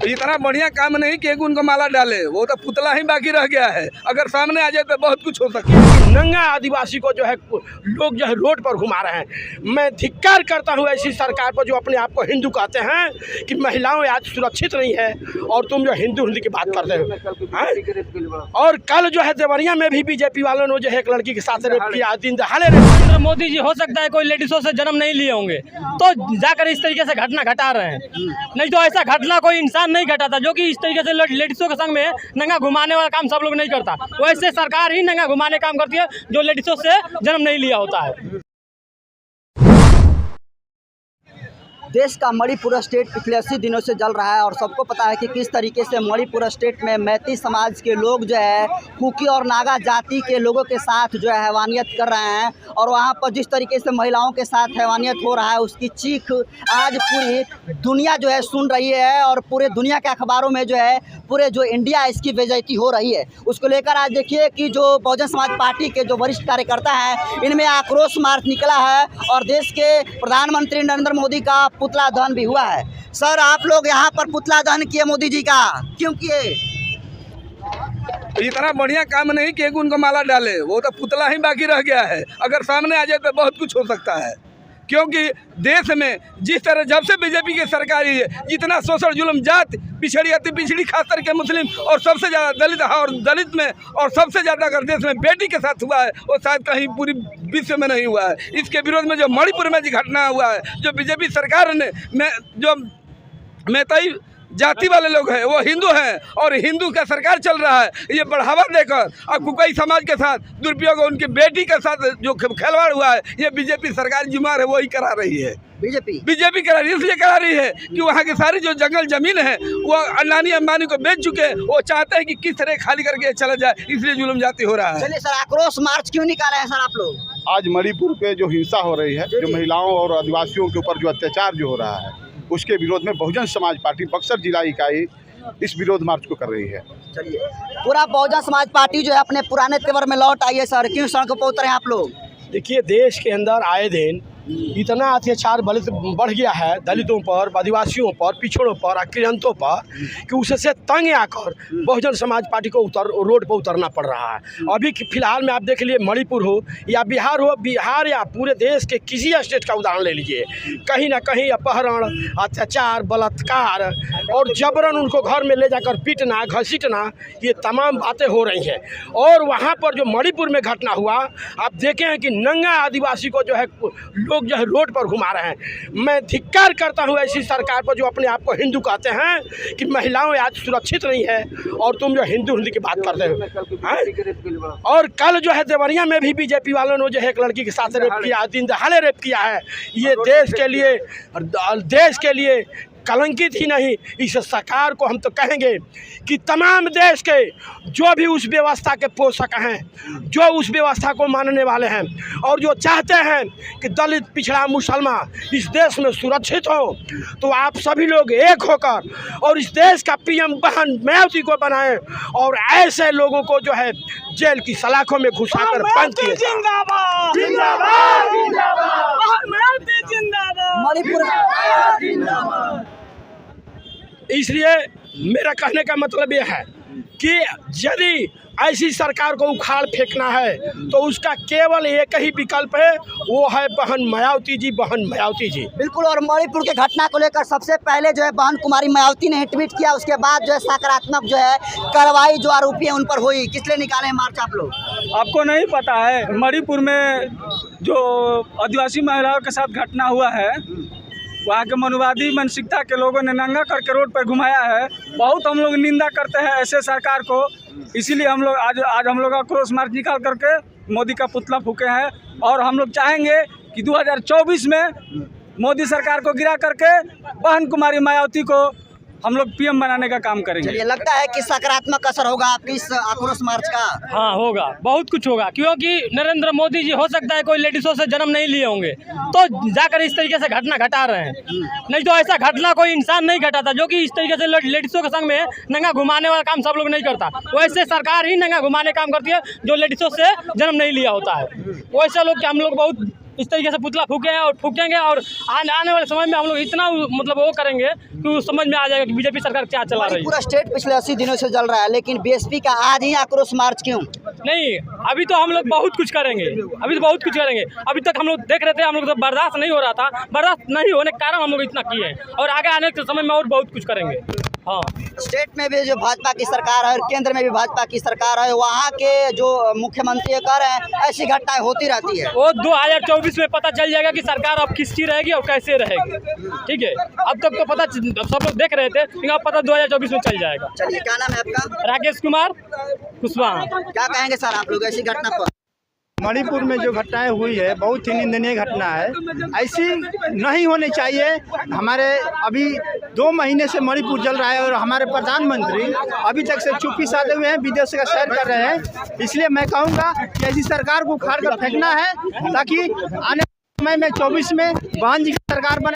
इतना बढ़िया काम नहीं कि एक उनको माला डाले, वो तो पुतला ही बाकी रह गया है। अगर सामने आ जाए तो बहुत कुछ हो सकता है। नंगा आदिवासी को जो है लोग जो है रोड पर घुमा रहे हैं। मैं धिक्कार करता हूँ ऐसी सरकार पर जो अपने आप को हिंदू कहते हैं कि महिलाओं आज सुरक्षित नहीं है और तुम जो हिंदू की बात करते हो। और कल जो है देवरिया में भी बीजेपी वालों ने जो है एक लड़की के साथ रेप किया, दिन दहाड़े। नरेंद्र मोदी जी हो सकता है कोई लेडीजों से जन्म नहीं लिए होंगे तो जाकर इस तरीके से घटना घटा रहे हैं, नहीं तो ऐसा घटना कोई इंसान नहीं घटाता जो कि इस तरीके से लेडीजों के संग में नंगा घुमाने वाला काम सब लोग नहीं करता। वैसे सरकार ही नंगा घुमाने काम करती है जो लेडीजों से जन्म नहीं लिया होता है। देश का मणिपुर स्टेट पिछले 80 दिनों से जल रहा है और सबको पता है कि किस तरीके से मणिपुर स्टेट में मैती समाज के लोग जो है कुकी और नागा जाति के लोगों के साथ जो है हैवानियत कर रहे हैं। और वहाँ पर जिस तरीके से महिलाओं के साथ हैवानियत हो रहा है उसकी चीख आज पूरी दुनिया जो है सुन रही है और पूरे दुनिया के अखबारों में जो है पूरे जो इंडिया इसकी बेइज्जती हो रही है। उसको लेकर आज देखिए कि जो बहुजन समाज पार्टी के जो वरिष्ठ कार्यकर्ता हैं इनमें आक्रोश मार्च निकला है और देश के प्रधानमंत्री नरेंद्र मोदी का पुतला दहन भी हुआ है। सर, आप लोग यहाँ पर पुतला दहन किए मोदी जी का, क्यों किए? इतना बढ़िया काम नहीं कि एक उनको माला डाले, वो तो पुतला ही बाकी रह गया है। अगर सामने आ जाए तो बहुत कुछ हो सकता है, क्योंकि देश में जिस तरह जब से बीजेपी की सरकार ही है जितना शोषण जुल्म जात पिछड़ी अति पिछड़ी खास करके मुस्लिम और सबसे ज़्यादा दलित और दलित में और सबसे ज़्यादा अगर देश में बेटी के साथ हुआ है वो शायद कहीं पूरी विश्व में नहीं हुआ है। इसके विरोध में जो मणिपुर में जो घटना हुआ है, जो बीजेपी सरकार ने जो मैती जाति वाले लोग हैं वो हिंदू हैं और हिंदू का सरकार चल रहा है, ये बढ़ावा देकर और कुकई समाज के साथ दुरुपयोग उनकी बेटी के साथ जो खिलवाड़ हुआ है ये बीजेपी सरकार जिम्मेदार है वही करा रही है। बीजेपी करा रही है, इसलिए करा रही है कि वहाँ की सारी जो जंगल जमीन है वो अडानी अंबानी को बेच चुके हैं। वो चाहते हैं कि किस तरह खाली करके चला जाए, इसलिए जुल्म जाती हो रहा है। चलिए सर, आक्रोश मार्च क्यों निकाले हैं सर आप लोग? आज मणिपुर पे जो हिंसा हो रही है, जो महिलाओं और आदिवासियों के ऊपर जो अत्याचार जो हो रहा है उसके विरोध में बहुजन समाज पार्टी बक्सर जिला इकाई इस विरोध मार्च को कर रही है। चलिए, पूरा बहुजन समाज पार्टी जो है अपने पुराने तेवर में लौट आई है। सर, क्यों सड़कों पर उतरे हैं आप लोग? देखिए, देश के अंदर आए दिन इतना अत्याचार बढ़ गया है दलितों पर, आदिवासियों पर, पिछड़ों पर, अक्रियंतों पर कि उससे तंग आकर बहुजन समाज पार्टी को रोड पर उतरना पड़ रहा है। अभी फिलहाल में आप देख लिए मणिपुर हो या बिहार या पूरे देश के किसी स्टेट का उदाहरण ले लीजिए, कहीं ना कहीं अपहरण, अत्याचार, बलात्कार और जबरन उनको घर में ले जाकर पीटना, घसीटना, ये तमाम बातें हो रही हैं। और वहाँ पर जो मणिपुर में घटना हुआ, आप देखें हैं कि नंगा आदिवासी को जो है लोग जो है रोड पर घुमा रहे हैं। मैं धिक्कार करता हूँ ऐसी सरकार पर जो अपने आप को हिंदू कहते हैं कि महिलाओं आज सुरक्षित नहीं है और तुम जो हिंदू की बात करते हो। और कल जो है देवरिया में भी बीजेपी वालों ने जो है एक लड़की के साथ रेप किया, दिन दहाड़े रेप किया है। ये देश के लिए कलंकित ही नहीं, इस सरकार को हम तो कहेंगे कि तमाम देश के जो भी उस व्यवस्था के पोषक हैं, जो उस व्यवस्था को मानने वाले हैं और जो चाहते हैं कि दलित, पिछड़ा, मुसलमान इस देश में सुरक्षित हो, तो आप सभी लोग एक होकर और इस देश का पीएम बहन मायावती को बनाएं और ऐसे लोगों को जो है जेल की सलाखों में घुसाकर बंद किए। जिंदाबाद जिंदाबाद जिंदाबाद मायावती जिंदाबाद, मणिपुर इसलिए मेरा कहने का मतलब ये है कि यदि ऐसी सरकार को उखाड़ फेंकना है तो उसका केवल एक ही विकल्प है, वो है बहन मायावती जी, बहन मायावती जी। बिल्कुल। और मणिपुर के घटना को लेकर सबसे पहले जो है बहन कुमारी मायावती ने ट्वीट किया, उसके बाद जो है सकारात्मक जो है कार्रवाई जो आरोपी है उन पर हुई। किस लिए निकाले हैं मार्च आप लोग? आपको नहीं पता है, मणिपुर में जो आदिवासी महिलाओं के साथ घटना हुआ है वहाँ के मनुवादी मानसिकता के लोगों ने नंगा करके रोड पर घुमाया है। बहुत हम लोग निंदा करते हैं ऐसे सरकार को, इसीलिए हम लोग आज हम लोग आक्रोश मार्च निकाल करके मोदी का पुतला फूके हैं। और हम लोग चाहेंगे कि 2024 में मोदी सरकार को गिरा करके बहन कुमारी मायावती को हम लोग पीएम बनाने का काम करेंगे। चलिए, लगता है कि सकारात्मक असर होगा आपकी इस आक्रोश मार्च का? हाँ होगा, बहुत कुछ होगा, क्योंकि नरेंद्र मोदी जी हो सकता है कोई लेडीजों से जन्म नहीं लिए होंगे तो जाकर इस तरीके से घटना घटा रहे हैं, नहीं तो ऐसा घटना कोई इंसान नहीं घटाता जो कि इस तरीके से लेडीजों के संग में नंगा घुमाने वाला काम सब लोग नहीं करता। वैसे सरकार ही नंगा घुमाने काम करती है जो लेडीजों से जन्म नहीं लिया होता है। वैसे लोग हम लोग बहुत इस तरीके से पुतला फूके हैं और फूकेंगे, और आने वाले समय में हम लोग इतना मतलब वो करेंगे कि उस समझ में आ जाएगा कि बीजेपी सरकार क्या चला रही है। पूरा स्टेट पिछले 80 दिनों से जल रहा है, लेकिन बीएसपी का आज ही आक्रोश मार्च क्यों? नहीं, अभी तो हम लोग बहुत कुछ करेंगे, अभी तो बहुत कुछ करेंगे। अभी तक हम लोग देख रहे थे, हम लोग तो बर्दाश्त नहीं हो रहा था, बर्दाश्त नहीं होने के कारण हम लोग इतना किए हैं, और आगे आने के समय में और बहुत कुछ करेंगे। हाँ, स्टेट में भी जो भाजपा की सरकार है और केंद्र में भी भाजपा की सरकार है, वहाँ के जो मुख्यमंत्री कह रहे हैं ऐसी घटनाएं होती रहती है। वो 2024 में पता चल जाएगा कि सरकार अब किसकी रहेगी और कैसे रहेगी। ठीक है, अब तक तो पता सब लोग देख रहे थे, लेकिन अब पता 2024 में चल जाएगा। चलिए, क्या नाम है आपका? राकेश कुमार कुशवाहा। क्या कहेंगे सर आप लोग ऐसी घटना पर? मणिपुर में जो घटनाएं हुई है बहुत ही निंदनीय घटना है, ऐसी नहीं होनी चाहिए। हमारे अभी 2 महीने से मणिपुर जल रहा है और हमारे प्रधानमंत्री अभी तक से चुप्पी साधे हुए हैं, विदेश का सैर कर रहे हैं। इसलिए मैं कहूँगा कि ऐसी सरकार को उखाड़ कर फेंकना है, ताकि आने समय में 24 में बहन जी की सरकार बने।